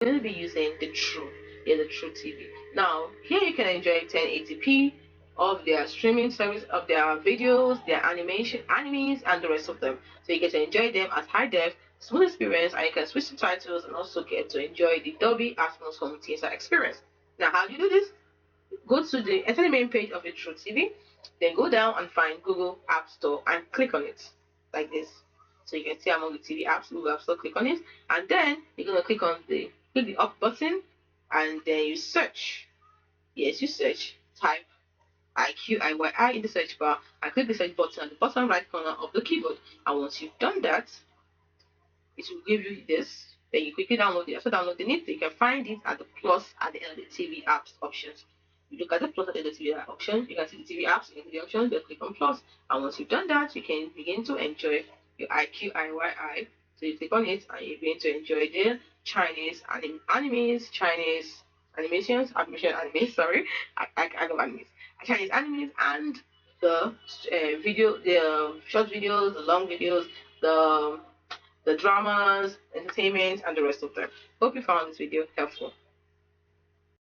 going to be using the True TV. Now, here you can enjoy 1080p of their streaming service, of their videos, their animes, and the rest of them. So you get to enjoy them at high def, smooth experience, and you can switch to titles and also get to enjoy the Dolby Atmos home theater experience. Now, how do you do this? Go to the enter the main page of the True TV, then go down and find Google App Store and click on it like this. So you can see among the TV apps, Google App Store, click on it, and then you're gonna click the up button, and then you search. Yes, you search. Type Iqiyi in the search bar and click the search button at the bottom right corner of the keyboard. And once you've done that, it will give you this. Then you quickly download it. After downloading it, you can find it at the plus at the end of the TV apps options. You look at the plus at the end of the TV options, you can see the TV apps, you can see the options, then click on plus. And once you've done that, you can begin to enjoy your Iqiyi. So you click on it and you're going to enjoy the Chinese animes, Chinese animes, sorry. I love animes. Chinese animes and the short videos, the long videos, the dramas, entertainment, and the rest of them. Hope you found this video helpful.